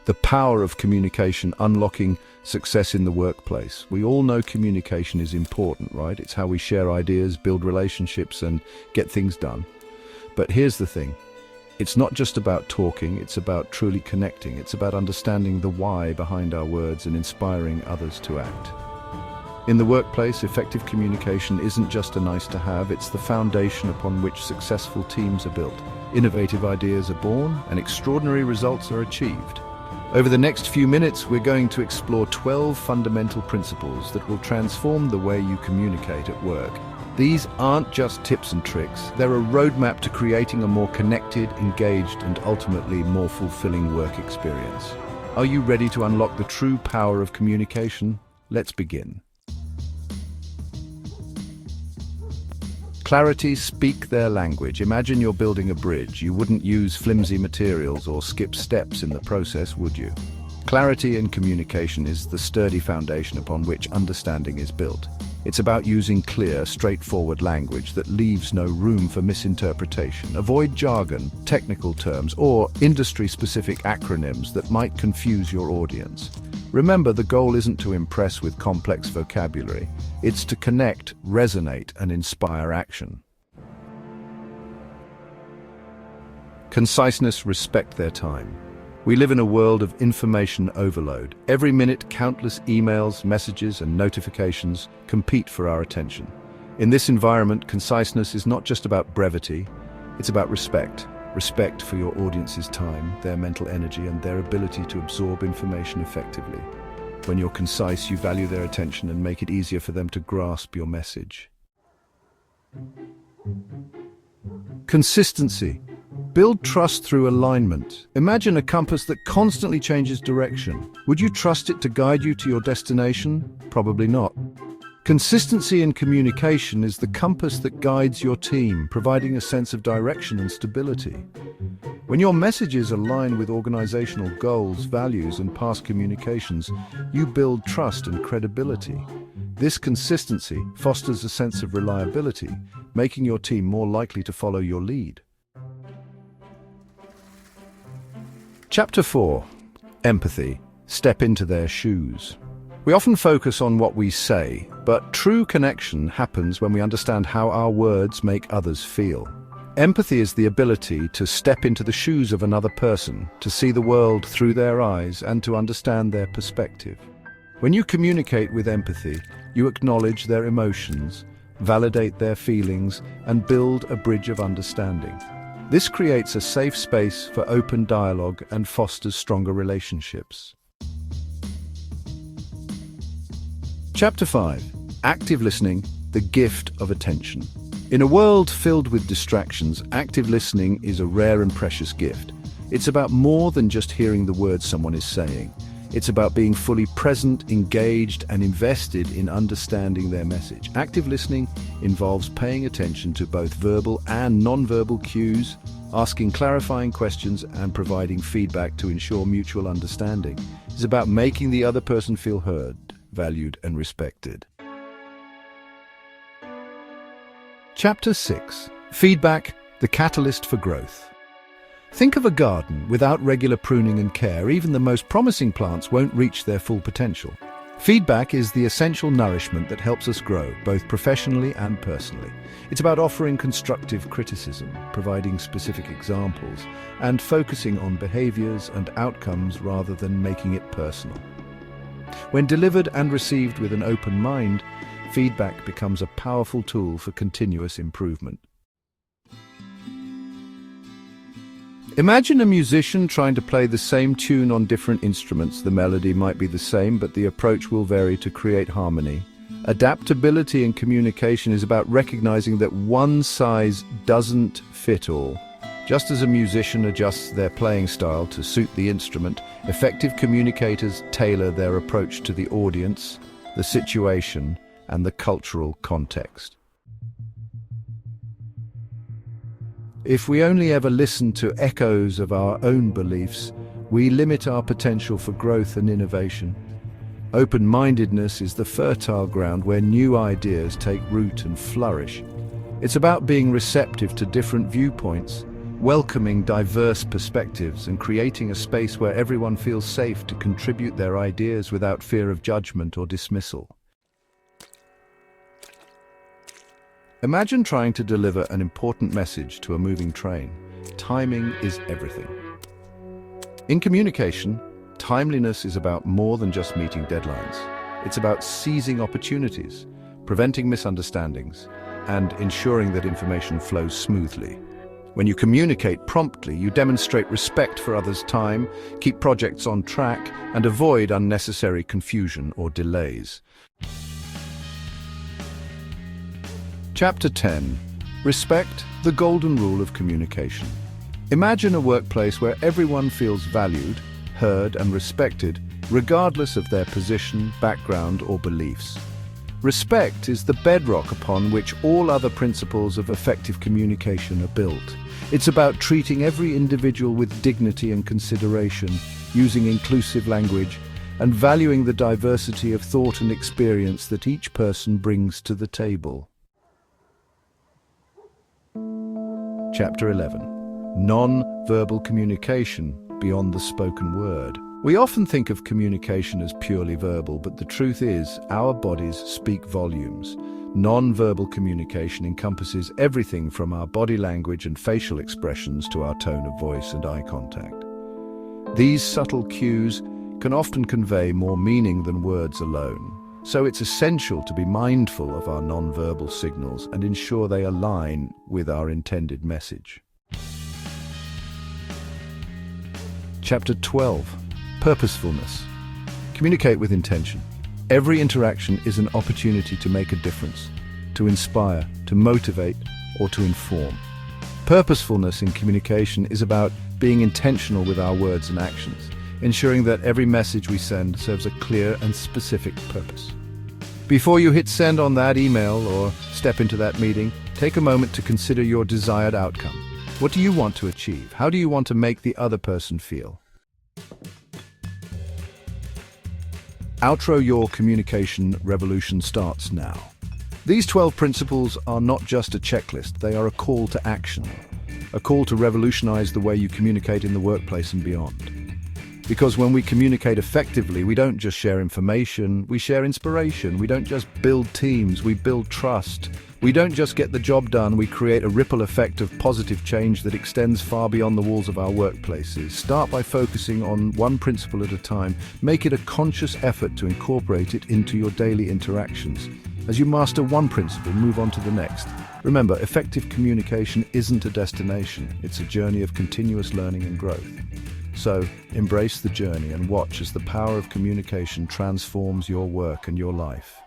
The power of communication unlocking success in the workplace. We all know communication is important, right? It's how we share ideas, build relationships, and get things done. But here's the thing. It's not just about talking, it's about truly connecting. It's about understanding the why behind our words and inspiring others to act. In the workplace, effective communication isn't just a nice to have, it's the foundation upon which successful teams are built. Innovative ideas are born and extraordinary results are achieved. Over the next few minutes, we're going to explore 12 fundamental principles that will transform the way you communicate at work. These aren't just tips and tricks, they're a roadmap to creating a more connected, engaged, and ultimately more fulfilling work experience. Are you ready to unlock the true power of communication? Let's begin. Clarity, speak their language. Imagine you're building a bridge. You wouldn't use flimsy materials or skip steps in the process, would you? Clarity in communication is the sturdy foundation upon which understanding is built. It's about using clear, straightforward language that leaves no room for misinterpretation. Avoid jargon, technical terms, or industry-specific acronyms that might confuse your audience. Remember, the goal isn't to impress with complex vocabulary. It's to connect, resonate, and inspire action. Conciseness, respect their time. We live in a world of information overload. Every minute, countless emails, messages, and notifications compete for our attention. In this environment, conciseness is not just about brevity, it's about respect. Respect for your audience's time, their mental energy, and their ability to absorb information effectively. When you're concise, you value their attention and make it easier for them to grasp your message. Consistency. Build trust through alignment. Imagine a compass that constantly changes direction. Would you trust it to guide you to your destination? Probably not. Consistency in communication is the compass that guides your team, providing a sense of direction and stability. When your messages align with organizational goals, values, and past communications, you build trust and credibility. This consistency fosters a sense of reliability, making your team more likely to follow your lead. Chapter 4. Empathy. Step into their shoes. We often focus on what we say, but true connection happens when we understand how our words make others feel. Empathy is the ability to step into the shoes of another person, to see the world through their eyes, and to understand their perspective. When you communicate with empathy, you acknowledge their emotions, validate their feelings, and build a bridge of understanding. This creates a safe space for open dialogue and fosters stronger relationships. Chapter 5. Active listening, the gift of attention. In a world filled with distractions, active listening is a rare and precious gift. It's about more than just hearing the words someone is saying. It's about being fully present, engaged, and invested in understanding their message. Active listening involves paying attention to both verbal and non-verbal cues, asking clarifying questions, and providing feedback to ensure mutual understanding. It's about making the other person feel heard, valued, and respected. Chapter 6. Feedback, the catalyst for growth. Think of a garden. Without regular pruning and care, even the most promising plants won't reach their full potential. Feedback is the essential nourishment that helps us grow, both professionally and personally. It's about offering constructive criticism, providing specific examples, and focusing on behaviors and outcomes rather than making it personal. When delivered and received with an open mind, feedback becomes a powerful tool for continuous improvement. Imagine a musician trying to play the same tune on different instruments. The melody might be the same, but the approach will vary to create harmony. Adaptability in communication is about recognizing that one size doesn't fit all. Just as a musician adjusts their playing style to suit the instrument, effective communicators tailor their approach to the audience, the situation, and the cultural context. If we only ever listen to echoes of our own beliefs, we limit our potential for growth and innovation. Open-mindedness is the fertile ground where new ideas take root and flourish. It's about being receptive to different viewpoints, welcoming diverse perspectives and creating a space where everyone feels safe to contribute their ideas without fear of judgment or dismissal. Imagine trying to deliver an important message to a moving train. Timing is everything. In communication, timeliness is about more than just meeting deadlines. It's about seizing opportunities, preventing misunderstandings, and ensuring that information flows smoothly. When you communicate promptly, you demonstrate respect for others' time, keep projects on track, and avoid unnecessary confusion or delays. Chapter 10. Respect, the golden rule of communication. Imagine a workplace where everyone feels valued, heard, and respected, regardless of their position, background, or beliefs. Respect is the bedrock upon which all other principles of effective communication are built. It's about treating every individual with dignity and consideration, using inclusive language, and valuing the diversity of thought and experience that each person brings to the table. Chapter 11. Non-verbal communication beyond the spoken word. We often think of communication as purely verbal, but the truth is, our bodies speak volumes. Non-verbal communication encompasses everything from our body language and facial expressions to our tone of voice and eye contact. These subtle cues can often convey more meaning than words alone. So it's essential to be mindful of our non-verbal signals and ensure they align with our intended message. Chapter 12. Purposefulness. Communicate with intention. Every interaction is an opportunity to make a difference, to inspire, to motivate, or to inform. Purposefulness in communication is about being intentional with our words and actions, ensuring that every message we send serves a clear and specific purpose. Before you hit send on that email or step into that meeting, take a moment to consider your desired outcome. What do you want to achieve? How do you want to make the other person feel? Outro your communication revolution starts now. These 12 principles are not just a checklist, they are a call to action. A call to revolutionize the way you communicate in the workplace and beyond. Because when we communicate effectively, we don't just share information, we share inspiration. We don't just build teams, we build trust. We don't just get the job done, we create a ripple effect of positive change that extends far beyond the walls of our workplaces. Start by focusing on one principle at a time. Make it a conscious effort to incorporate it into your daily interactions. As you master one principle, move on to the next. Remember, effective communication isn't a destination, it's a journey of continuous learning and growth. So, embrace the journey and watch as the power of communication transforms your work and your life.